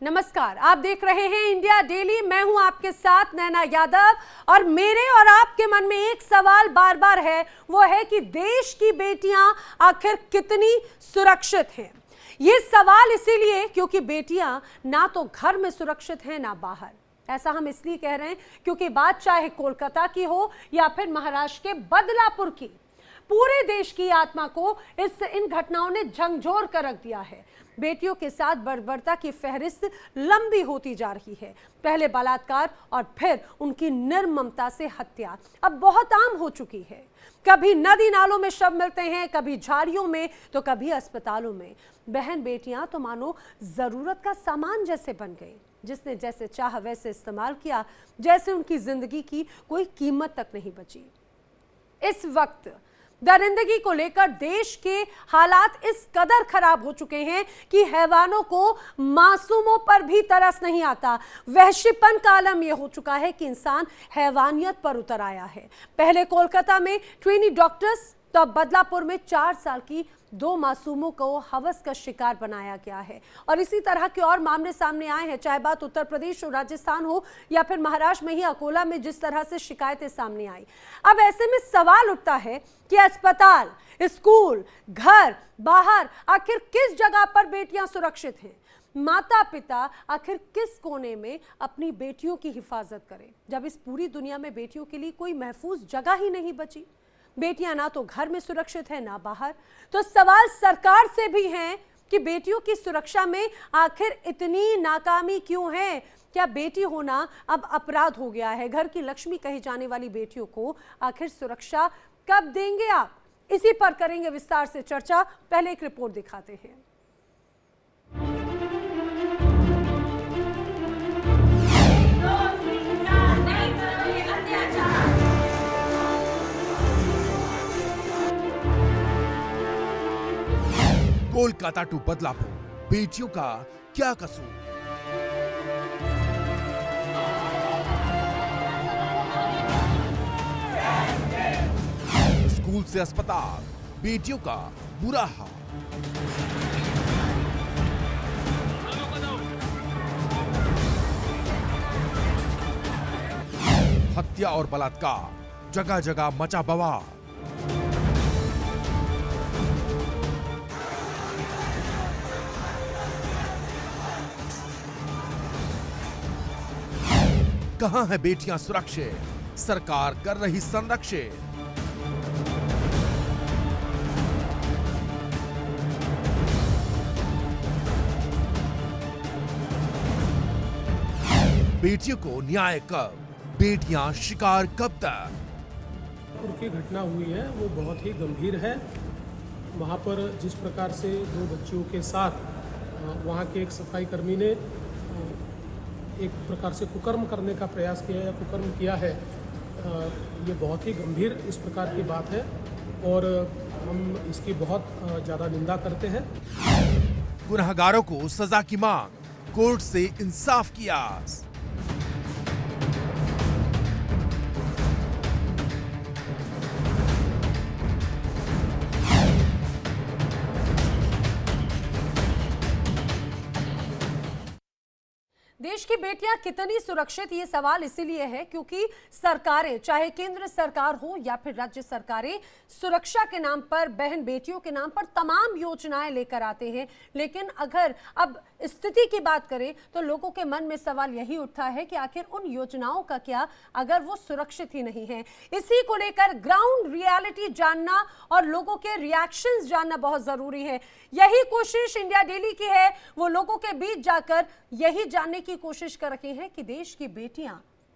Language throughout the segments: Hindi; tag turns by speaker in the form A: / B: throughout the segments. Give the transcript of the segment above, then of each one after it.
A: नमस्कार, आप देख रहे हैं इंडिया डेली। मैं हूं आपके साथ नैना यादव और मेरे और आपके मन में एक सवाल बार बार है, वो है कि देश की बेटियां आखिर कितनी सुरक्षित हैं। ये सवाल इसीलिए क्योंकि बेटियां ना तो घर में सुरक्षित हैं ना बाहर। ऐसा हम इसलिए कह रहे हैं क्योंकि बात चाहे कोलकाता की हो या फिर महाराष्ट्र के बदलापुर की, पूरे देश की आत्मा को इन घटनाओं ने झकझोर कर रख दिया है। बेटियों के साथ बर्बरता की फहरिस्त लंबी होती जा रही है। पहले बलात्कार और फिर उनकी निर्ममता से हत्या अब बहुत आम हो चुकी है। कभी नदी नालों में शव मिलते हैं, कभी झाड़ियों में तो कभी अस्पतालों में। बहन बेटियां तो मानो जरूरत का सामान जैसे बन गई, जिसने जैसे चाह वैसे इस्तेमाल किया, जैसे उनकी जिंदगी की कोई कीमत तक नहीं बची। इस वक्त दरिंदगी को लेकर देश के हालात इस कदर खराब हो चुके हैं कि हैवानों को मासूमों पर भी तरस नहीं आता। वहशीपन का आलम यह हो चुका है कि इंसान हैवानियत पर उतर आया है। पहले कोलकाता में ट्रेनी डॉक्टर्स, तो अब बदलापुर में 4 साल की 2 मासूमों को हवस का शिकार बनाया गया है। और इसी तरह के और मामले सामने आए हैं, चाहे बात उत्तर प्रदेश और राजस्थान हो या फिर महाराष्ट्र में ही अकोला में जिस तरह से शिकायतें सामने आई। अब ऐसे में सवाल उठता है कि अस्पताल, स्कूल, घर, बाहर आखिर किस जगह पर बेटियां सुरक्षित हैं? माता पिता आखिर किस कोने में अपनी बेटियों की हिफाजत करें, जब इस पूरी दुनिया में बेटियों के लिए कोई महफूज जगह ही नहीं बची? बेटियां ना तो घर में सुरक्षित है ना बाहर। तो सवाल सरकार से भी है कि बेटियों की सुरक्षा में आखिर इतनी नाकामी क्यों है? क्या बेटी होना अब अपराध हो गया है? घर की लक्ष्मी कही जाने वाली बेटियों को आखिर सुरक्षा कब देंगे आप? इसी पर करेंगे विस्तार से चर्चा। पहले एक रिपोर्ट दिखाते हैं।
B: कोलकाता टू बदलापुर, बेटियों का क्या कसूर? स्कूल से अस्पताल, बेटियों का बुरा हाल। हत्या और बलात्कार, जगह जगह मचा बवाल। कहां है बेटियां सुरक्षित? सरकार कर रही संरक्षित। बेटियों को न्याय कब? बेटियां शिकार कब तक?
C: की घटना हुई है वो बहुत ही गंभीर है। वहां पर जिस प्रकार से 2 बच्चियों के साथ वहां के एक सफाई कर्मी ने एक प्रकार से कुकर्म करने का प्रयास किया या कुकर्म किया है, ये बहुत ही गंभीर इस प्रकार की बात है और हम इसकी बहुत ज़्यादा निंदा करते हैं।
B: गुनहगारों को सजा की मांग, कोर्ट से इंसाफ की आस।
A: देश की बेटियां कितनी सुरक्षित, ये सवाल इसीलिए है क्योंकि सरकारें, चाहे केंद्र सरकार हो या फिर राज्य सरकारें, सुरक्षा के नाम पर, बहन बेटियों के नाम पर तमाम योजनाएं लेकर आते हैं। लेकिन अगर अब स्थिति की बात करें तो लोगों के मन में सवाल यही उठता है कि आखिर उन योजनाओं का क्या अगर वो सुरक्षित ही नहीं है। इसी को लेकर ग्राउंड रियलिटी जानना और लोगों के रिएक्शंस जानना बहुत जरूरी है। यही कोशिश इंडिया डेली की है। वो लोगों के बीच जाकर यही जानने की कोशिश कर रहे हैं कि देश की बेटियां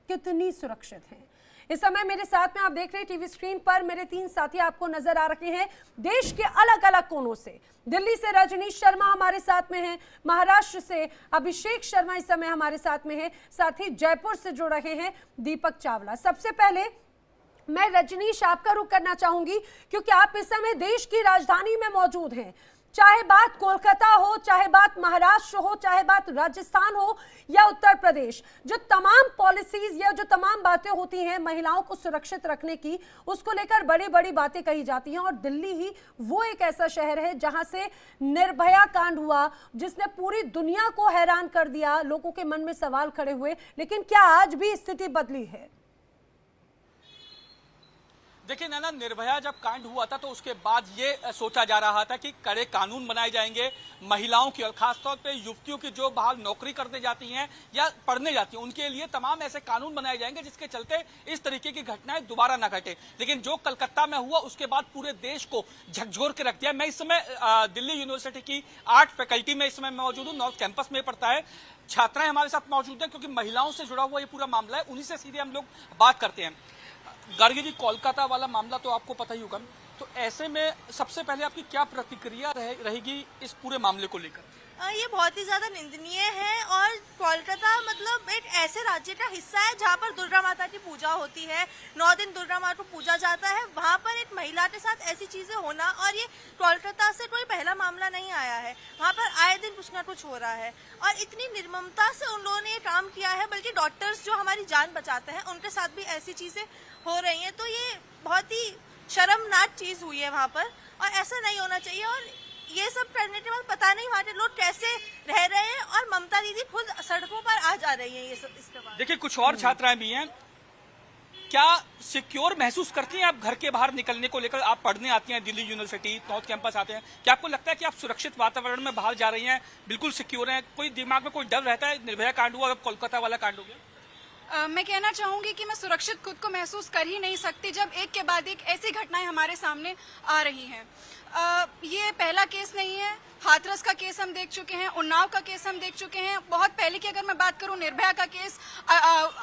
A: कितनी सुरक्षित हैं। इस समय मेरे साथ में आप देख रहे हैं टीवी स्क्रीन पर मेरे 3 साथी आपको नजर आ रहे हैं देश के अलग अलग कोनों से। दिल्ली से रजनीश शर्मा हमारे साथ में हैं, महाराष्ट्र से अभिषेक शर्मा इस समय हमारे साथ में है, साथ ही जयपुर से जुड़ रहे हैं दीपक चावला। सबसे पहले मैं रजनीश आपका रुख करना चाहूंगी क्योंकि आप इस समय देश की राजधानी में मौजूद हैं। चाहे बात कोलकाता हो, चाहे बात महाराष्ट्र हो, चाहे बात राजस्थान हो या उत्तर प्रदेश, जो तमाम पॉलिसीज या जो तमाम बातें होती हैं महिलाओं को सुरक्षित रखने की, उसको लेकर बड़ी बड़ी बातें कही जाती हैं। और दिल्ली ही वो एक ऐसा शहर है जहां से निर्भया कांड हुआ, जिसने पूरी दुनिया को हैरान कर दिया, लोगों के मन में सवाल खड़े हुए। लेकिन क्या आज भी स्थिति बदली है?
D: देखिए नैना, निर्भया जब कांड हुआ था तो उसके बाद ये सोचा जा रहा था कि कड़े कानून बनाए जाएंगे महिलाओं की, और खासतौर पे युवतियों की जो बाहर नौकरी करने जाती हैं या पढ़ने जाती हैं, उनके लिए तमाम ऐसे कानून बनाए जाएंगे जिसके चलते इस तरीके की घटनाएं दोबारा न घटे। लेकिन जो कलकत्ता में हुआ उसके बाद पूरे देश को झकझोर के रख दिया। मैं इस समय दिल्ली यूनिवर्सिटी की आर्ट फैकल्टी में इस समय मौजूद हूँ, नॉर्थ कैंपस में पढ़ता है। छात्राएं हमारे साथ मौजूद हैं क्योंकि महिलाओं से जुड़ा हुआ ये पूरा मामला है, उन्हीं से सीधे हम लोग बात करते हैं। गार्गी जी, कोलकाता वाला मामला तो आपको पता ही होगा, तो ऐसे में सबसे पहले आपकी क्या प्रतिक्रिया रहेगी इस पूरे मामले को लेकर?
E: ये बहुत ही ज्यादा निंदनीय है। और कोलकाता मतलब एक ऐसे राज्य का हिस्सा है जहाँ पर दुर्गा माता की पूजा होती है, 9 दिन दुर्गा माता को पूजा जाता है। वहाँ पर एक महिला के साथ ऐसी चीजें होना, और ये कोलकाता से कोई पहला मामला नहीं आया है, वहाँ पर आए दिन कुछ ना कुछ हो रहा है। और इतनी निर्ममता से उन लोगों ने ये काम किया है, बल्कि डॉक्टर्स जो हमारी जान बचाते हैं उनके साथ भी ऐसी चीजें हो रही हैं। तो ये बहुत ही शर्मनाक चीज हुई है वहाँ पर, और ऐसा नहीं होना चाहिए। और ये सब करने के बाद पता नहीं वहाँ के लोग कैसे रह रहे हैं, और ममता दीदी खुद सड़कों पर आ जा रही हैं ये सब इसके बाद।
D: देखिए कुछ और छात्राएं भी हैं, क्या सिक्योर महसूस करती हैं आप घर के बाहर निकलने को लेकर? आप पढ़ने आती हैं दिल्ली यूनिवर्सिटी, नॉर्थ कैंपस आते हैं, क्या आपको लगता है कि आप सुरक्षित वातावरण में बाहर जा रही हैं, बिल्कुल सिक्योर हैं? कोई दिमाग में कोई डर रहता है? निर्भया कांड हुआ, अब कोलकाता वाला कांड हो गया।
F: मैं कहना चाहूंगी कि मैं सुरक्षित खुद को महसूस कर ही नहीं सकती जब एक के बाद एक ऐसी घटनाएं हमारे सामने आ रही हैं। ये पहला केस नहीं है, हाथरस का केस हम देख चुके हैं, उन्नाव का केस हम देख चुके हैं, बहुत पहले की अगर मैं बात करूं निर्भया का केस,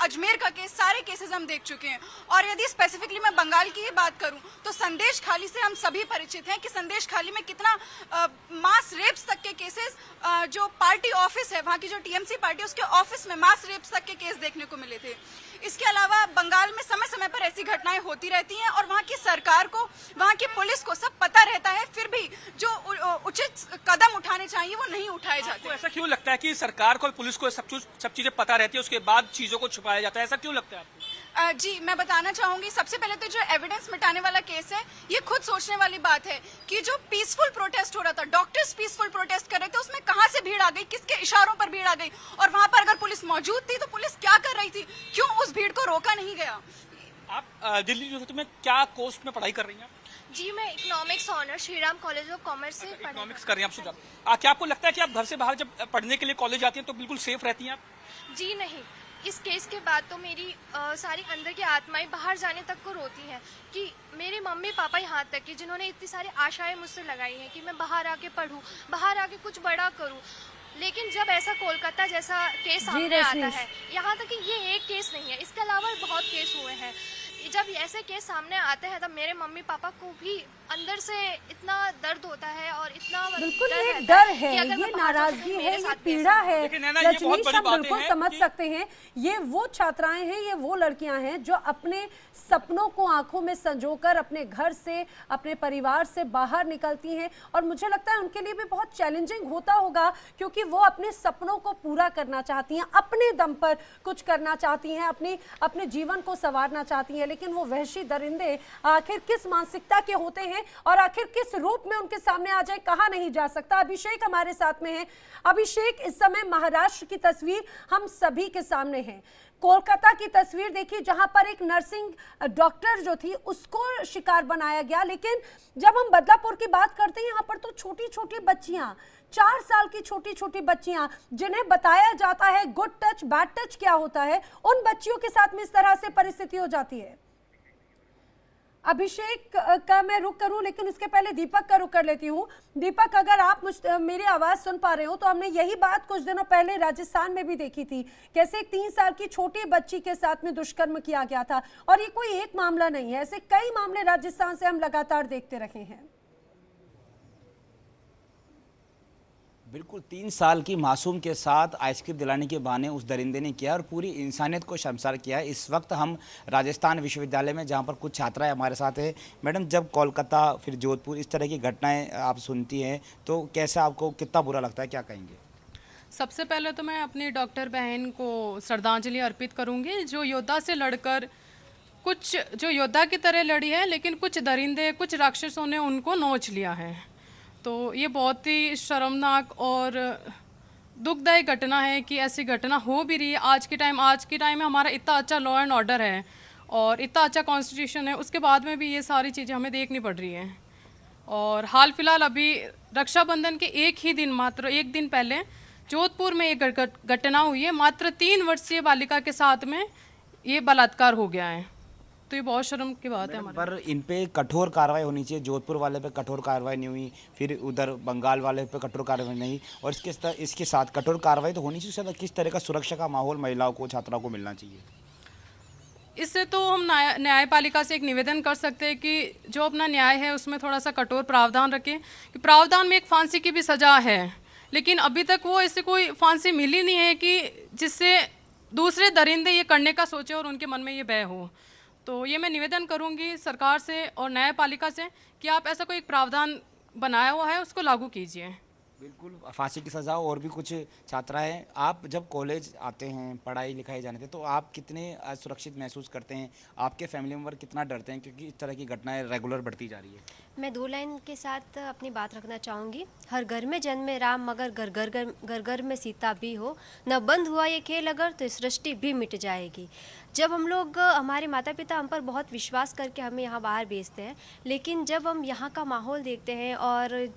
F: अजमेर का केस, सारे केसेस हम देख चुके हैं। और यदि स्पेसिफिकली मैं बंगाल की ही बात करूं तो संदेश खाली से हम सभी परिचित हैं कि संदेश खाली में कितना मास रेप्स तक के केसेस, जो पार्टी ऑफिस है वहाँ की, जो टीएमसी पार्टी, उसके ऑफिस में मास रेप्स तक के केस देखने को मिले थे। इसके अलावा बंगाल में समय समय पर ऐसी घटनाएं होती रहती हैं, और वहाँ की सरकार को, वहाँ की पुलिस को सब पता रहता है, फिर भी जो उचित कदम उठाने चाहिए वो नहीं उठाए जाते।
D: ऐसा क्यों लगता है कि सरकार को और पुलिस को सब चीजें पता रहती है, उसके बाद चीजों को छुपाया जाता है? ऐसा क्यों लगता है आपको?
F: जी, मैं बताना चाहूंगी, सबसे पहले तो जो एविडेंस मिटाने वाला केस है, ये खुद सोचने वाली बात है कि जो पीसफुल प्रोटेस्ट हो रहा था, डॉक्टर्स पीसफुल प्रोटेस्ट कर रहे थे, उसमें कहां से भीड़ आ गई, किसके इशारों पर भीड़ आ गई, और वहां पर अगर पुलिस मौजूद थी तो पुलिस क्या कर रही थी, क्यों उस भीड़ को रोका नहीं गया?
D: आप दिल्ली यूनिवर्सिटी में क्या कोर्स में पढ़ाई कर रही हैं?
E: जी, मैं economics honour Shriram college of commerce से
D: इकोनॉमिक्स कर रही हैं आप सुधा। क्या आपको लगता है कि आप घर से बाहर जब पढ़ने के लिए कॉलेज आती हैं तो बिल्कुल सेफ रहती हैं आप?
E: जी नहीं, इस केस के बाद तो मेरी सारी अंदर की आत्माएं बाहर जाने तक को रोती हैं कि मेरे मम्मी पापा यहाँ तक कि जिन्होंने इतनी सारी आशाएं मुझसे लगाई हैं कि मैं बाहर आके पढूं, बाहर आके कुछ बड़ा करूं, लेकिन जब ऐसा कोलकाता जैसा केस सामने आता है, यहाँ तक कि ये एक केस नहीं है, इसके अलावा बहुत केस हुए हैं, जब ऐसे केस सामने आते हैं तब मेरे मम्मी पापा को भी अंदर से इतना दर्द होता है और इतना
A: बिल्कुल ये डर है, ये नाराजगी है, ये पीड़ा है। रजनीश, हम बिल्कुल समझ सकते हैं, ये वो छात्राएं हैं, ये वो लड़कियां हैं जो अपने सपनों को आंखों में संजोकर अपने घर से, अपने परिवार से बाहर निकलती हैं, और मुझे लगता है उनके लिए भी बहुत चैलेंजिंग होता होगा, क्योंकि वो अपने सपनों को पूरा करना चाहती हैं, अपने दम पर कुछ करना चाहती हैं, अपने जीवन को संवारना चाहती हैं, लेकिन वो वहशी दरिंदे आखिर किस मानसिकता के होते हैं और आखिर किस रूप में उनके सामने आ जाए, कहा नहीं जा सकता। अभिषेक हमारे साथ में है। अभिषेक, इस समय महाराष्ट्र की तस्वीर हम सभी के सामने है। कोलकाता की तस्वीर देखिए जहां पर एक नर्सिंग डॉक्टर जो थी उसको शिकार बनाया गया, लेकिन जब हम बदलापुर की बात करते हैं यहाँ पर तो छोटी छोटी बच्चियां, 4 साल की छोटी छोटी बच्चियां, जिन्हें बताया जाता है गुड टच बैड टच क्या होता है, उन बच्चियों के साथ में इस तरह से परिस्थिति हो जाती है। अभिषेक का मैं रुक करूं, लेकिन उसके पहले दीपक का रुक कर लेती हूं। दीपक, अगर आप मेरी आवाज सुन पा रहे हो तो हमने यही बात कुछ दिनों पहले राजस्थान में भी देखी थी, कैसे एक 3 साल की छोटी बच्ची के साथ में दुष्कर्म किया गया था, और ये कोई एक मामला नहीं है, ऐसे कई मामले राजस्थान से हम लगातार देखते रहे हैं।
G: बिल्कुल 3 साल की मासूम के साथ आइसक्रीम दिलाने के बहाने उस दरिंदे ने किया और पूरी इंसानियत को शर्मसार किया है। इस वक्त हम राजस्थान विश्वविद्यालय में, जहां पर कुछ छात्राएं हमारे साथ है। मैडम, जब कोलकाता फिर जोधपुर इस तरह की घटनाएं आप सुनती हैं तो कैसा, आपको कितना बुरा लगता है, क्या कहेंगे?
H: सबसे पहले तो मैं अपनी डॉक्टर बहन को श्रद्धांजलि अर्पित करूंगी, जो योद्धा से लड़कर कुछ जो योद्धा की तरह लड़ी है, लेकिन कुछ दरिंदे, कुछ राक्षसों ने उनको नोच लिया है। तो ये बहुत ही शर्मनाक और दुखदायी घटना है कि ऐसी घटना हो भी रही है आज के टाइम में। हमारा इतना अच्छा लॉ एंड ऑर्डर है और इतना अच्छा कॉन्स्टिट्यूशन है, उसके बाद में भी ये सारी चीज़ें हमें देखनी पड़ रही हैं। और हाल फिलहाल अभी रक्षाबंधन के मात्र एक दिन पहले जोधपुर में एक घटना हुई है। मात्र 3 वर्षीय बालिका के साथ में ये बलात्कार हो गया है। तो ये बहुत शर्म की बात है हमारे।
G: पर इन पे कठोर कार्रवाई होनी चाहिए। जोधपुर वाले पे कठोर कार्रवाई नहीं हुई, फिर उधर बंगाल वाले पे कठोर कार्रवाई नहीं, और इसके साथ कठोर कार्रवाई तो होनी चाहिए। किस तरह का सुरक्षा का माहौल महिलाओं को, छात्राओं को मिलना चाहिए?
H: इससे तो हम न्यायपालिका से एक निवेदन कर सकते हैं कि जो अपना न्याय है उसमें थोड़ा सा कठोर प्रावधान रखें। कि प्रावधान में एक फांसी की भी सज़ा है, लेकिन अभी तक वो ऐसे कोई फांसी मिली नहीं है कि जिससे दूसरे दरिंदे ये करने का सोचे और उनके मन में ये भय हो। तो ये मैं निवेदन करूंगी सरकार से और न्यायपालिका से कि आप ऐसा कोई एक प्रावधान बनाया हुआ है उसको लागू कीजिए।
G: बिल्कुल, फांसी की सज़ा। और भी कुछ छात्राएं, आप जब कॉलेज आते हैं, पढ़ाई लिखाई जाने थे, तो आप कितने सुरक्षित महसूस करते हैं? आपके फैमिली मेम्बर कितना डरते हैं, क्योंकि इस तरह की घटनाएं रेगुलर बढ़ती जा रही है?
I: मैं 2 लाइन के साथ अपनी बात रखना चाहूँगी। हर घर में जन्मे राम, मगर घर घर में सीता भी हो। न बंद हुआ ये खेल अगर, तो सृष्टि भी मिट जाएगी। जब हम लोग, हमारे माता पिता हम पर बहुत विश्वास करके हमें यहाँ बाहर भेजते हैं, लेकिन जब हम यहाँ का माहौल देखते हैं और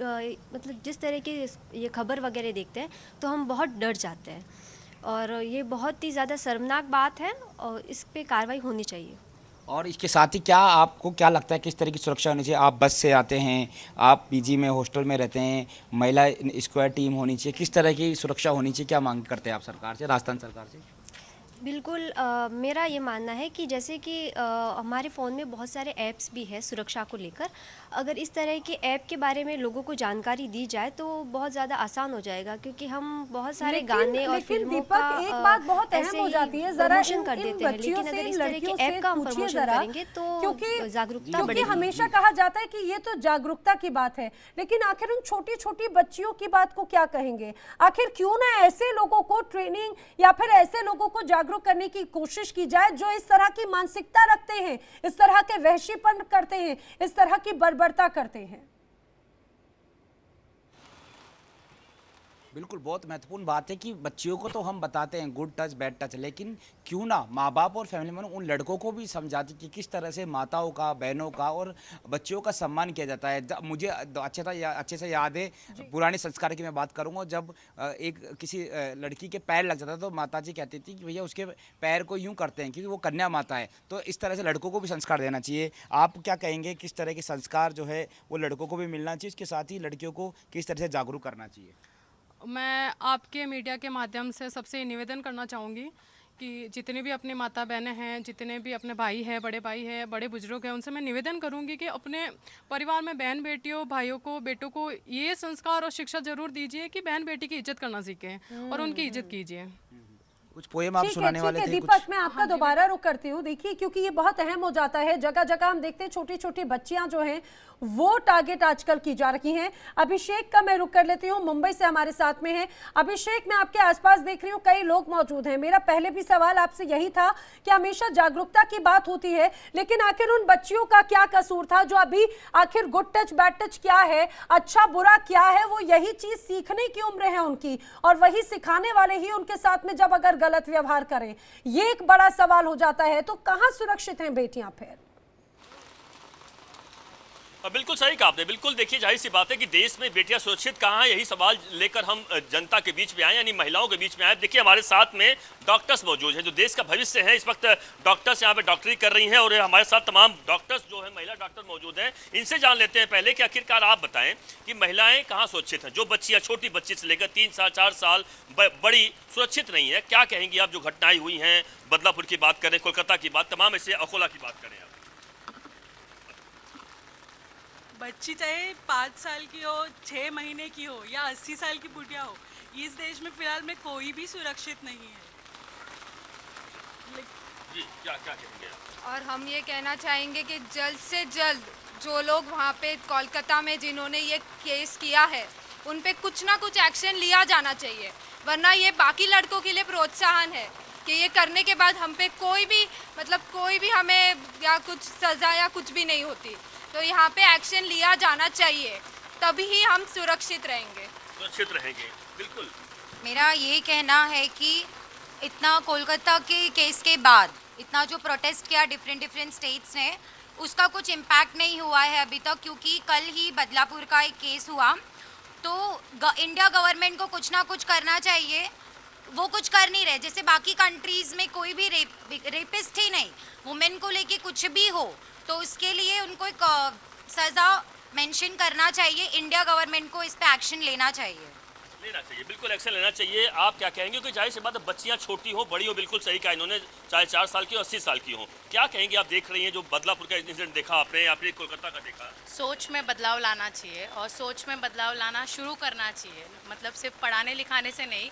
I: मतलब जिस तरह की ये खबर वगैरह देखते हैं, तो हम बहुत डर जाते हैं। और ये बहुत ही ज़्यादा शर्मनाक बात है और इस पे कार्रवाई होनी चाहिए।
G: और इसके साथ ही आपको क्या लगता है किस तरह की सुरक्षा होनी चाहिए? आप बस से आते हैं, आप पीजी में, हॉस्टल में रहते हैं, महिला स्क्वाड टीम होनी चाहिए, किस तरह की सुरक्षा होनी चाहिए? क्या मांग करते हैं आप सरकार से, राजस्थान सरकार से?
I: बिल्कुल, मेरा ये मानना है कि जैसे कि हमारे फ़ोन में बहुत सारे ऐप्स भी हैं सुरक्षा को लेकर। अगर इस तरह के ऐप के बारे में लोगों को जानकारी दी जाए तो बहुत ज़्यादा आसान हो जाएगा, क्योंकि हम बहुत सारे गाने और फिल्मों का
A: एक बात बहुत अहम हो जाती है, जरा
I: प्रमोशन कर देते हैं, लेकिन अगर इस तरह के ऐप का हम प्रमोशन करेंगे तो जागरूकता बढ़ेगी।
A: हमेशा कहा जाता है कि ये तो जागरूकता की बात है, लेकिन आखिर उन छोटी छोटी बच्चियों की बात को क्या कहेंगे? आखिर क्यों ना ऐसे लोगों को ट्रेनिंग या फिर ऐसे लोगों को जागरूक करने की कोशिश की जाए जो इस तरह की मानसिकता रखते हैं, इस तरह के वहशीपन करते हैं, इस तरह की बर्बरता करते हैं।
G: बिल्कुल, बहुत महत्वपूर्ण बात है कि बच्चियों को तो हम बताते हैं गुड टच बैड टच, लेकिन क्यों ना माँ बाप और फैमिली में उन लड़कों को भी समझाते कि किस तरह से माताओं का, बहनों का और बच्चियों का सम्मान किया जाता है। मुझे अच्छे से याद है, पुराने संस्कार की मैं बात करूँगा, जब एक किसी लड़की के पैर लग जाता तो माता जी कहती थी कि भैया उसके पैर को यूँ करते हैं क्योंकि वो कन्या माता है। तो इस तरह से लड़कों को भी संस्कार देना चाहिए। आप क्या कहेंगे, किस तरह के संस्कार जो है वो लड़कों को भी मिलना चाहिए, उसके साथ ही लड़कियों को किस तरह से जागरूक करना चाहिए?
H: मैं आपके मीडिया के माध्यम से सबसे निवेदन करना चाहूँगी कि जितने भी अपने माता बहनें हैं, जितने भी अपने भाई हैं, बड़े बुजुर्ग हैं, उनसे मैं निवेदन करूँगी कि अपने परिवार में बहन बेटियों, भाइयों को, बेटों को ये संस्कार और शिक्षा जरूर दीजिए कि बहन बेटी की इज्जत करना सीखें और उनकी इज्जत कीजिए।
G: कुछ पोएम आप सुनाने वाले थे?
A: दीपक, मैं आपका दोबारा रुक करती हूँ। देखिए, क्योंकि ये बहुत अहम हो जाता है, जगह जगह हम देखते हैं छोटी छोटी बच्चियां जो हैं वो टारगेट आजकल की जा रही हैं। अभिषेक का मैं रुक कर लेती हूँ, मुंबई से हमारे साथ में है। अभिषेक, मैं आपके आसपास देख रही हूँ कई लोग मौजूद हैं। मेरा पहले भी सवाल आपसे यही था कि हमेशा जागरूकता की बात होती है, लेकिन आखिर उन बच्चियों का क्या कसूर था जो अभी आखिर गुड टच बैड टच क्या है, अच्छा बुरा क्या है, वो यही चीज सीखने की उम्र है उनकी, और वही सिखाने वाले ही उनके साथ में जब अगर गलत व्यवहार करें, ये एक बड़ा सवाल हो जाता है। तो कहां सुरक्षित हैं बेटियां फिर?
J: बिल्कुल सही कहा आपने। बिल्कुल देखिए, जाहिर सी बात है कि देश में बेटियां सुरक्षित कहाँ हैं, यही सवाल लेकर हम जनता के बीच में आए, यानी महिलाओं के बीच में आए। देखिए, हमारे साथ में डॉक्टर्स मौजूद हैं जो देश का भविष्य है। इस वक्त डॉक्टर्स यहाँ पे डॉक्टरी कर रही हैं और हमारे साथ तमाम डॉक्टर्स जो है, महिला डॉक्टर मौजूद हैं। इनसे जान लेते हैं पहले कि आखिरकार आप बताएं कि महिलाएं कहाँ सुरक्षित हैं? जो बच्चियाँ, छोटी बच्ची से लेकर 3 साल 4 साल बड़ी, सुरक्षित नहीं है। क्या कहेंगी आप? जो घटनाएं हुई हैं, बदलापुर की बात करें, कोलकाता की बात, तमाम ऐसे अकोला की बात करें आप।
K: बच्ची चाहे 5 साल की हो, 6 महीने की हो या 80 साल की बुढ़िया हो, इस देश में फिलहाल में कोई भी सुरक्षित नहीं है।
J: जी क्या क्या कहेंगे आप?
F: और हम ये कहना चाहेंगे कि जल्द से जल्द जो लोग वहाँ पे कोलकाता में जिन्होंने ये केस किया है उन पे कुछ ना कुछ एक्शन लिया जाना चाहिए, वरना ये बाकी लड़कों के लिए प्रोत्साहन है कि ये करने के बाद हम पे कोई भी हमें या कुछ सज़ा या कुछ भी नहीं होती। तो यहाँ पे एक्शन लिया जाना चाहिए, तभी हम सुरक्षित रहेंगे।
J: बिल्कुल।
L: मेरा ये कहना है कि इतना कोलकाता के केस के बाद इतना जो प्रोटेस्ट किया डिफरेंट स्टेट्स ने, उसका कुछ इम्पैक्ट नहीं हुआ है अभी तक, क्योंकि कल ही बदलापुर का एक केस हुआ। तो इंडिया गवर्नमेंट को कुछ ना कुछ करना चाहिए, वो कुछ कर नहीं रहे। जैसे बाकी कंट्रीज़ में कोई भी रेपिस्ट ही नहीं, वुमेन को लेके कुछ भी हो तो उसके लिए उनको एक सज़ा मेंशन करना चाहिए। इंडिया गवर्नमेंट को इस पे एक्शन लेना चाहिए,
J: बिल्कुल एक्शन लेना चाहिए। आप क्या कहेंगे? क्योंकि जाहिर सी बात है, बच्चियां छोटी हो बड़ी हो, बिल्कुल सही कहा इन्होंने, चाहे 4 साल की हो 80 साल की हो। क्या कहेंगे? आप देख रही हैं जो बदलापुर का इंसिडेंट देखा आपने, या फिर कोलकाता का देखा?
K: सोच में बदलाव लाना चाहिए और सोच में बदलाव लाना शुरू करना चाहिए। मतलब सिर्फ पढ़ाने लिखाने से नहीं,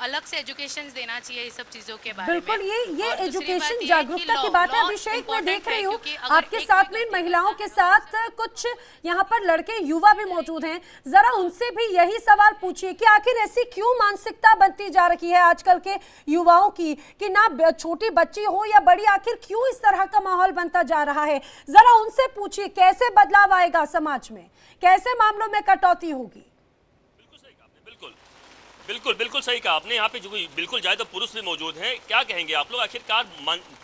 K: अलग से एजुकेशन देना चाहिए इस सब चीज़ों के बारे में।
A: बिल्कुल, ये एजुकेशन जागरूकता की बात है। अभिषेक, मैं देख रही हूँ आपके साथ में महिलाओं के साथ कुछ यहाँ पर लड़के युवा भी मौजूद हैं, जरा उनसे भी यही सवाल पूछिए कि आखिर ऐसी क्यों मानसिकता बनती जा रही है आजकल के युवाओं की कि ना छोटी बच्ची हो या बड़ी, आखिर क्यों इस तरह का माहौल बनता जा रहा है? जरा उनसे पूछिए कैसे बदलाव आएगा समाज में, कैसे मामलों में कटौती होगी।
J: बिल्कुल सही कहा आपने। यहाँ पे जो बिल्कुल जाए तो पुरुष भी मौजूद हैं। क्या कहेंगे आप लोग? आखिरकार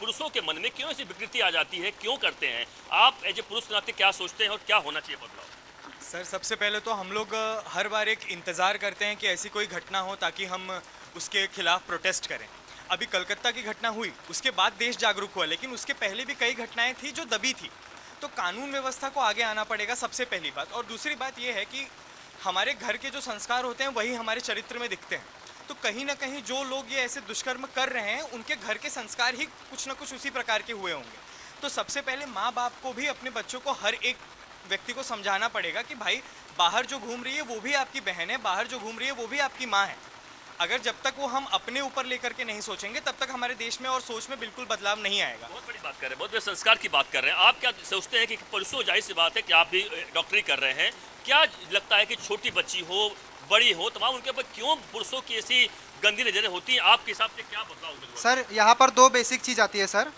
J: पुरुषों के मन में क्यों ऐसी विकृति आ जाती है, क्यों करते हैं? आप एज ए पुरुष के नाते क्या सोचते हैं और क्या होना चाहिए बदलाव?
M: सर, सबसे पहले तो हम लोग हर बार एक इंतज़ार करते हैं कि ऐसी कोई घटना हो ताकि हम उसके खिलाफ प्रोटेस्ट करें। अभी कलकत्ता की घटना हुई, उसके बाद देश जागरूक हुआ, लेकिन उसके पहले भी कई घटनाएं थी जो दबी थी। तो कानून व्यवस्था को आगे आना पड़ेगा, सबसे पहली बात। और दूसरी बात यह है कि हमारे घर के जो संस्कार होते हैं वही हमारे चरित्र में दिखते हैं। तो कहीं ना कहीं जो लोग ये ऐसे दुष्कर्म कर रहे हैं उनके घर के संस्कार ही कुछ ना कुछ उसी प्रकार के हुए होंगे। तो सबसे पहले माँ बाप को भी अपने बच्चों को, हर एक व्यक्ति को समझाना पड़ेगा कि भाई बाहर जो घूम रही है वो भी आपकी बहन है, बाहर जो घूम रही है वो भी आपकी माँ है। अगर जब तक वो हम अपने ऊपर लेकर के नहीं सोचेंगे तब तक हमारे देश में और सोच में बिल्कुल बदलाव नहीं आएगा।
J: बहुत बड़ी बात कर रहे हैं, बहुत बड़े संस्कार की बात कर रहे हैं। आप क्या सोचते हैं कि पुरुषों, जाहिर सी बात है कि आप भी डॉक्टरी कर रहे हैं, क्या लगता है कि छोटी बच्ची हो बड़ी हो तमाम उनके ऊपर क्यों पुरुषों की ऐसी गंदी नजरें होती हैं? आपके हिसाब से क्या बदलाव होगा?
N: सर, यहाँ पर 2 बेसिक चीज़ आती है सर।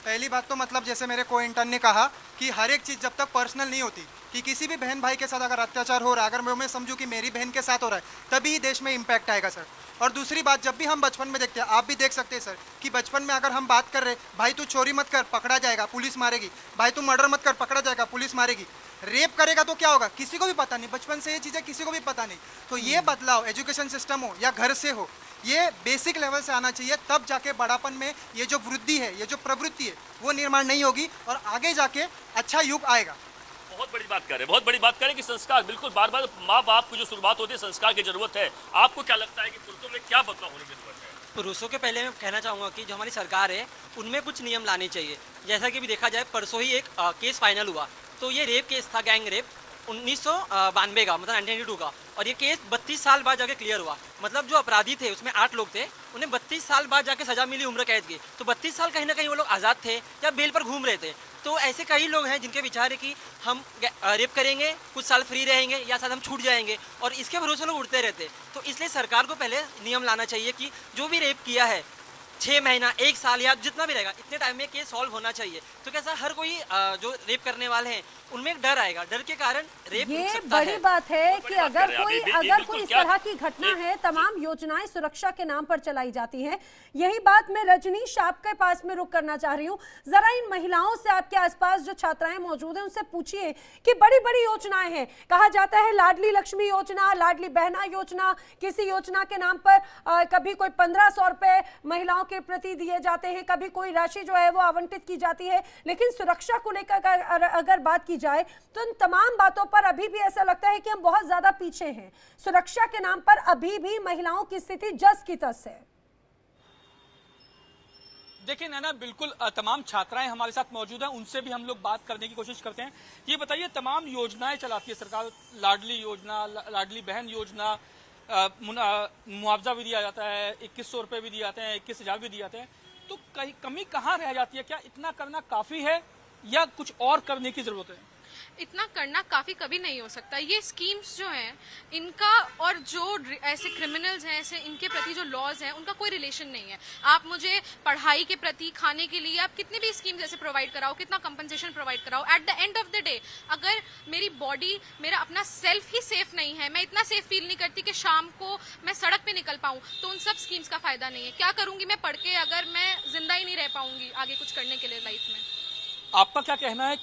N: पहली बात तो मतलब जैसे मेरे को इंटर्न ने कहा कि हर एक चीज़ जब तक पर्सनल नहीं होती, कि किसी भी बहन भाई के साथ अगर अत्याचार हो रहा है, अगर मैं समझूं कि मेरी बहन के साथ हो रहा है, तभी देश में इम्पैक्ट आएगा सर। और दूसरी बात, जब भी हम बचपन में देखते हैं, आप भी देख सकते हैं सर, कि बचपन में अगर हम बात कर रहे भाई तू चोरी मत कर, पकड़ा जाएगा, पुलिस मारेगी, भाई तू मर्डर मत कर, पकड़ा जाएगा, पुलिस मारेगी, रेप करेगा तो क्या होगा किसी को भी पता नहीं, बचपन से ये चीज़ें किसी को भी पता नहीं। तो ये बदलाव एजुकेशन सिस्टम हो या घर से हो, ये बेसिक लेवल से आना चाहिए, तब जाके बड़ापन में ये जो वृद्धि है, ये जो प्रवृत्ति है वो निर्माण नहीं होगी और आगे जाके अच्छा युग आएगा।
J: बहुत बड़ी बात करें, बहुत बड़ी बात करें कि संस्कार, बिल्कुल बार बार माँ बाप की जो शुरुआत होती है संस्कार की जरूरत है। आपको क्या लगता है कि पुरुषों में क्या बदलाव होने की जरूरत है?
O: पुरुषों के पहले मैं कहना चाहूँगा कि जो हमारी सरकार है उनमें कुछ नियम लाने चाहिए। जैसा कि भी देखा जाए, परसों ही एक केस फाइनल हुआ, तो ये रेप केस था, गैंग रेप 1992 का, मतलब 1992 का, और ये केस 32 साल बाद जाके क्लियर हुआ। मतलब जो अपराधी थे उसमें 8 लोग थे, उन्हें 32 साल बाद जाके सजा मिली उम्र कैद की। तो 32 साल कहीं ना कहीं वो लोग आज़ाद थे या बेल पर घूम रहे थे। तो ऐसे कई लोग हैं जिनके विचार है कि हम रेप करेंगे, कुछ साल फ्री रहेंगे या शायद हम छूट जाएंगे, और इसके भरोसे लोग उड़ते रहते। तो इसलिए सरकार को पहले नियम लाना चाहिए कि जो भी रेप किया है 6 महीना, 1 साल या जितना भी रहेगा, इतने टाइम में केस सॉल्व होना चाहिए। तो कैसा हर कोई जो रेप करने वाले हैं उनमें एक डर आएगा, डर के कारण रेप रुक सकता है।
A: बड़ी बात है कि अगर कोई इस तरह की घटना है, तमाम योजनाएं सुरक्षा के नाम पर चलाई जाती हैं। यही बात मैं रजनीश आपके पास में रुक करना चाह रही हूँ। जरा इन महिलाओं से, आपके आसपास जो छात्राएं मौजूद हैं, उनसे पूछिए कि बड़ी बड़ी योजनाएं हैं, कहा जाता है लाडली लक्ष्मी योजना, लाडली बहना योजना, किसी योजना के नाम पर कभी कोई 1500 रुपए महिलाओं के प्रति दिए जाते हैं, कभी कोई राशि जो है वो आवंटित की जाती है। लेकिन सुरक्षा को लेकर अगर बात की जाए तो इन तमाम बातों पर अभी भी ऐसा लगता है कि हम बहुत ज्यादा पीछे हैं। सुरक्षा के नाम पर अभी भी महिलाओं की स्थिति जस की तस है।
D: देखिए नैना, बिल्कुल तमाम छात्राएं हमारे साथ मौजूद हैं, उनसे भी हम लोग बात करने की कोशिश करते हैं। ये बताइए, तमाम योजनाएं चलाती है सरकार, लाडली योजना, लाडली बहन योजना, मुआवजा भी दिया जाता है, 2100 रुपये भी दिए जाते हैं, 21,000 भी दिए जाते हैं, तो कहीं कमी कहाँ रह जाती है? क्या इतना करना काफ़ी है या कुछ और करने की ज़रूरत है?
P: इतना करना काफ़ी कभी नहीं हो सकता। ये स्कीम्स जो हैं इनका और जो ऐसे क्रिमिनल्स हैं, ऐसे इनके प्रति जो लॉज हैं, उनका कोई रिलेशन नहीं है। आप मुझे पढ़ाई के प्रति, खाने के लिए आप कितनी भी स्कीम्स ऐसे प्रोवाइड कराओ, कितना कंपनसेशन प्रोवाइड कराओ, at the end of the day अगर मेरी बॉडी, मेरा अपना सेल्फ ही सेफ नहीं है, मैं इतना सेफ फील नहीं करती कि शाम को मैं सड़क पे निकल पाऊँ, तो उन सब स्कीम्स का फ़ायदा नहीं है। क्या करूँगी मैं पढ़ के अगर मैं जिंदा ही नहीं रह पाऊँगी आगे कुछ करने के लिए लाइफ में?
D: आपका क्या कहना है,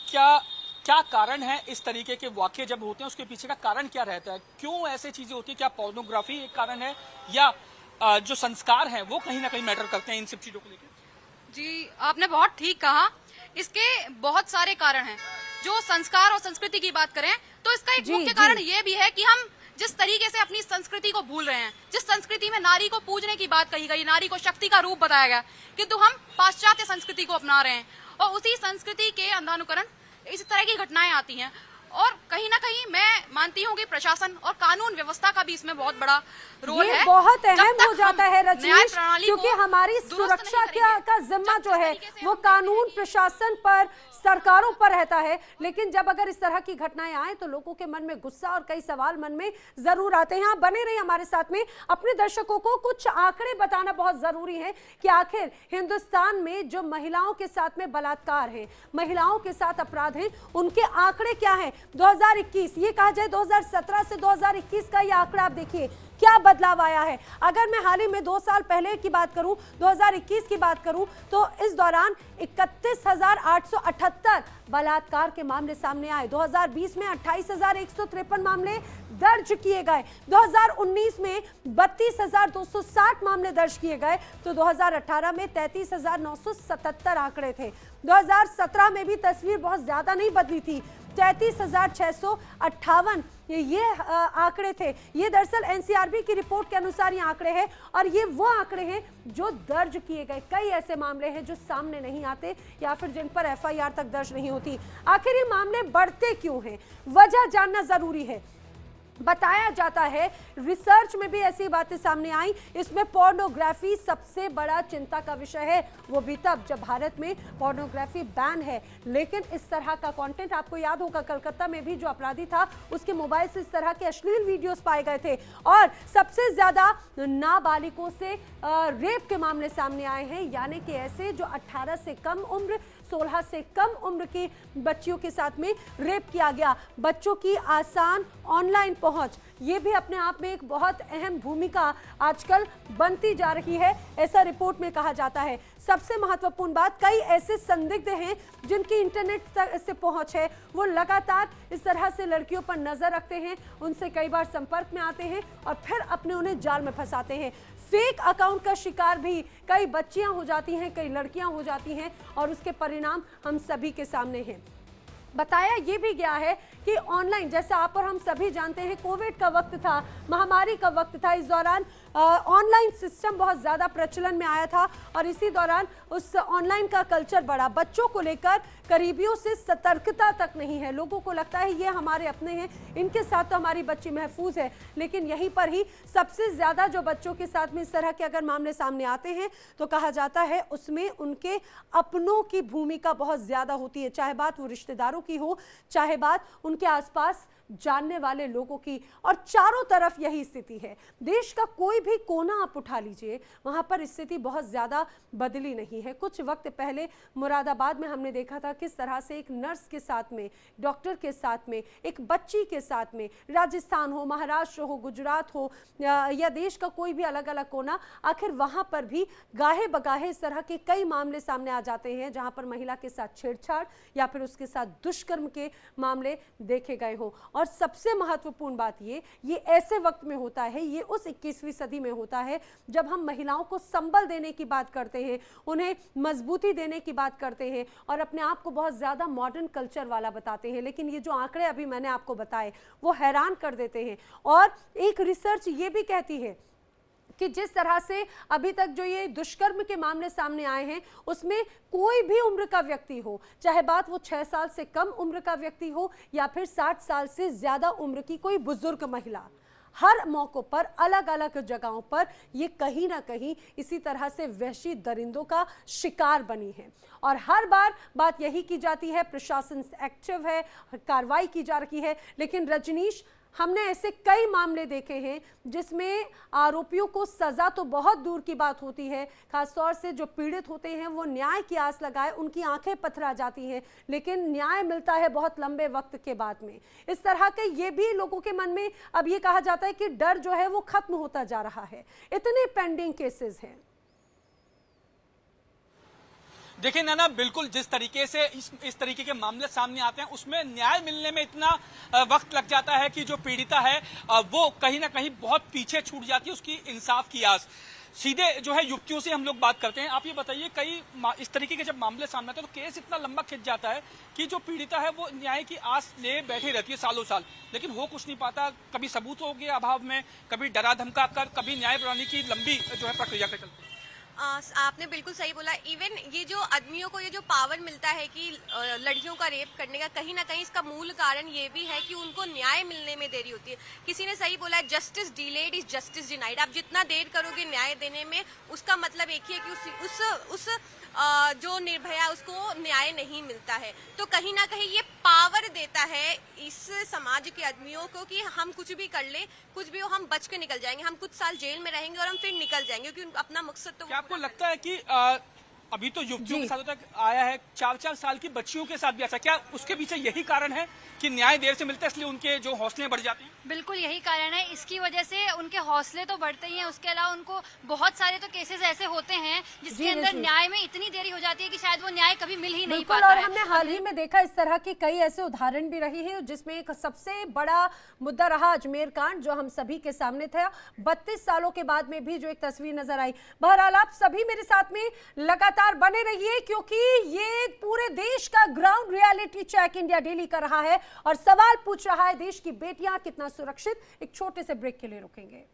D: क्या कारण है इस तरीके के वाक़ये जब होते हैं, उसके पीछे का कारण क्या रहता है? क्यों ऐसे चीज़ें होती हैं? क्या पोर्नोग्राफी एक कारण है या जो संस्कार हैं वो कहीं ना कहीं मैटर करते हैं इन सब चीज़ों को लेकर?
F: जी, आपने बहुत ठीक कहा। इसके बहुत सारे कारण हैं। जो संस्कार और संस्कृति की बात करें तो इसका एक मुख्य कारण ये भी है कि हम जिस तरीके से अपनी संस्कृति को भूल रहे हैं, जिस संस्कृति में नारी को पूजने की बात कही गई, नारी को शक्ति का रूप बताया गया, किंतु हम पाश्चात्य संस्कृति को अपना रहे हैं और उसी संस्कृति के अंधानुकरण इस तरह की घटनाएं आती हैं। और कहीं ना कहीं मैं मानती हूँ कि प्रशासन और कानून व्यवस्था का भी इसमें बहुत बड़ा रोल है।
A: बहुत अहम हो जाता है रजनीश, क्योंकि हमारी सुरक्षा का जिम्मा जो है वो कानून, प्रशासन पर, सरकारों पर रहता है। लेकिन जब अगर इस तरह की घटनाएं आए तो लोगों के मन में गुस्सा और कई सवाल मन में जरूर आते हैं। बने रहिए हमारे साथ में। अपने दर्शकों को कुछ आंकड़े बताना बहुत जरूरी है कि आखिर हिंदुस्तान में जो महिलाओं के साथ में बलात्कार है, महिलाओं के साथ अपराध है, उनके आंकड़े क्या है। 2021, ये कहा जाए 2017 से 2021 का ये आंकड़ा आप देखिए क्या बदलाव आया है। अगर मैं हाल ही में 2 साल पहले की बात करूं, 2021 की बात करूं, तो इस दौरान 31,878 बलात्कार के मामले सामने आए। 2020 में 28,153 मामले दर्ज किए गए। 2019 में 32,260 मामले दर्ज किए गए, तो 2018 में 33,977 आंकड़े थे। 2017 में भी तस्वीर बहुत ज्यादा नहीं बदली थी, 33,658 ये आंकड़े थे। ये दरअसल एनसीआरबी की रिपोर्ट के अनुसार ये आंकड़े हैं और ये वो आंकड़े हैं जो दर्ज किए गए। कई ऐसे मामले हैं जो सामने नहीं आते या फिर जिन पर एफआईआर तक दर्ज नहीं होती। आखिर ये मामले बढ़ते क्यों हैं, वजह जानना जरूरी है। बताया जाता है, रिसर्च में भी ऐसी बातें सामने आई, इसमें पोर्नोग्राफी सबसे बड़ा चिंता का विषय है। वो भी तब जब भारत में पोर्नोग्राफी बैन है। लेकिन इस तरह का कंटेंट, आपको याद होगा कलकत्ता में भी जो अपराधी था उसके मोबाइल से इस तरह के अश्लील वीडियोस पाए गए थे और सबसे ज्यादा नाबालिगों से रेप के मामले सामने आए हैं। यानी कि ऐसे जो 18 से कम उम्र, 16 से कम उम्र की बच्चियों के साथ में रेप किया गया। बच्चों की आसान ऑनलाइन पहुंच, ये भी अपने आप में एक बहुत अहम भूमिका आजकल बनती जा रही है, ऐसा रिपोर्ट में कहा जाता है। सबसे महत्वपूर्ण बात, कई ऐसे संदिग्ध हैं जिनकी इंटरनेट तक से पहुंच है, वो लगातार इस तरह से लड़कियों पर नजर रखते हैं, उनसे कई बार संपर्क में आते हैं और फिर अपने उन्हें जाल में फंसाते हैं। फेक अकाउंट का शिकार भी कई बच्चियां हो जाती हैं, कई लड़कियां हो जाती हैं और उसके परिणाम हम सभी के सामने हैं। बताया ये भी गया है कि ऑनलाइन, जैसे आप और हम सभी जानते हैं, कोविड का वक्त था, महामारी का वक्त था, इस दौरान ऑनलाइन सिस्टम बहुत ज़्यादा प्रचलन में आया था और इसी दौरान उस ऑनलाइन का कल्चर बढ़ा। बच्चों को लेकर करीबियों से सतर्कता तक नहीं है, लोगों को लगता है ये हमारे अपने हैं, इनके साथ तो हमारी बच्ची महफूज है। लेकिन यहीं पर ही सबसे ज़्यादा जो बच्चों के साथ में इस तरह के अगर मामले सामने आते हैं तो कहा जाता है उसमें उनके अपनों की भूमिका बहुत ज़्यादा होती है, चाहे बात वो रिश्तेदारों की हो, चाहे बात उनके आसपास जानने वाले लोगों की। और चारों तरफ यही स्थिति है। देश का कोई भी कोना आप उठा लीजिए, वहां पर स्थिति बहुत ज्यादा बदली नहीं है। कुछ वक्त पहले मुरादाबाद में हमने देखा था किस तरह से एक नर्स के साथ में, डॉक्टर के साथ में, एक बच्ची के साथ में, राजस्थान हो, महाराष्ट्र हो, गुजरात हो या देश का कोई भी अलग अलग कोना, आखिर वहां पर भी गाहे बगाहे इस तरह के कई मामले सामने आ जाते हैं जहां पर महिला के साथ छेड़छाड़ या फिर उसके साथ दुष्कर्म के मामले देखे गए हो। और सबसे महत्वपूर्ण बात ये ऐसे वक्त में होता है, ये उस 21वीं सदी में होता है जब हम महिलाओं को संबल देने की बात करते हैं, उन्हें मजबूती देने की बात करते हैं और अपने आप को बहुत ज़्यादा मॉडर्न कल्चर वाला बताते हैं। लेकिन ये जो आंकड़े अभी मैंने आपको बताए वो हैरान कर देते हैं। और एक रिसर्च ये भी कहती है कि जिस तरह से अभी तक जो ये दुष्कर्म के मामले सामने आए हैं उसमें कोई भी उम्र का व्यक्ति हो, चाहे बात वो 6 साल से कम उम्र का व्यक्ति हो या फिर 60 साल से ज्यादा उम्र की कोई बुजुर्ग महिला, हर मौकों पर अलग अलग जगहों पर ये कहीं ना कहीं इसी तरह से वहशी दरिंदों का शिकार बनी है। और हर बार बात यही की जाती है प्रशासन एक्टिव है, कार्रवाई की जा रही है, लेकिन रजनीश हमने ऐसे कई मामले देखे हैं जिसमें आरोपियों को सजा तो बहुत दूर की बात होती है, खासतौर से जो पीड़ित होते हैं वो न्याय की आस लगाए उनकी आंखें पथरा जाती हैं, लेकिन न्याय मिलता है बहुत लंबे वक्त के बाद में। इस तरह के ये भी लोगों के मन में अब ये कहा जाता है कि डर जो है वो खत्म होता जा रहा है, इतने पेंडिंग केसेस हैं।
D: देखिए नैना, बिल्कुल जिस तरीके से इस तरीके के मामले सामने आते हैं उसमें न्याय मिलने में इतना वक्त लग जाता है कि जो पीड़िता है वो कहीं ना कहीं बहुत पीछे छूट जाती है उसकी इंसाफ की आस। सीधे जो है युवतियों से हम लोग बात करते हैं। आप ये बताइए, कई इस तरीके के जब मामले सामने आते हैं तो केस इतना लंबा खिंच जाता है कि जो पीड़िता है वो न्याय की आस ले बैठी रहती है सालों साल, लेकिन हो कुछ नहीं पाता। कभी सबूतों के अभाव में, कभी डरा धमका कर, कभी न्याय प्रणाली की लंबी जो है प्रक्रिया के चलते।
E: आपने बिल्कुल सही बोला। इवन ये जो आदमियों को ये जो पावर मिलता है कि लड़कियों का रेप करने का, कहीं ना कहीं इसका मूल कारण ये भी है कि उनको न्याय मिलने में देरी होती है। किसी ने सही बोला है, justice delayed is justice denied. आप जितना देर करोगे न्याय देने में उसका मतलब एक ही है कि उस जो निर्भया उसको न्याय नहीं मिलता है। तो कहीं ना कहीं ये पावर देता है इस समाज के आदमियों को कि हम कुछ भी कर ले, कुछ भी हो, हम बच के निकल जाएंगे, हम कुछ साल जेल में रहेंगे और हम फिर निकल जाएंगे, क्योंकि अपना मकसद तो।
D: क्या आपको लगता है कि अभी तो युवतियों के साथ तक आया है, 4-4 साल की बच्चियों के साथ भी ऐसा, क्या उसके पीछे यही कारण है कि न्याय देर से मिलता है इसलिए उनके जो हौसले बढ़ जाते हैं?
Q: बिल्कुल यही कारण है। इसकी वजह से उनके हौसले तो बढ़ते ही हैं, उसके अलावा उनको बहुत सारे तो केसेस ऐसे होते हैं जिसके अंदर न्याय में इतनी देरी हो जाती है कि शायद वो न्याय कभी मिल ही नहीं पाता
A: और
Q: है।
A: हमने हाल ही में देखा इस तरह के कई ऐसे उदाहरण भी रहे हैं जिसमें एक सबसे बड़ा मुद्दा रहा अजमेर कांड, जो हम सभी के सामने था 32 सालों के बाद में भी जो एक तस्वीर नजर आई। बहरहाल आप सभी मेरे साथ में लगातार बने रहिए, क्योंकि ये पूरे देश का ground reality check India daily कर रहा है और सवाल पूछ रहा है, देश की बेटियां कितना सुरक्षित। एक छोटे से ब्रेक के लिए रुकेंगे।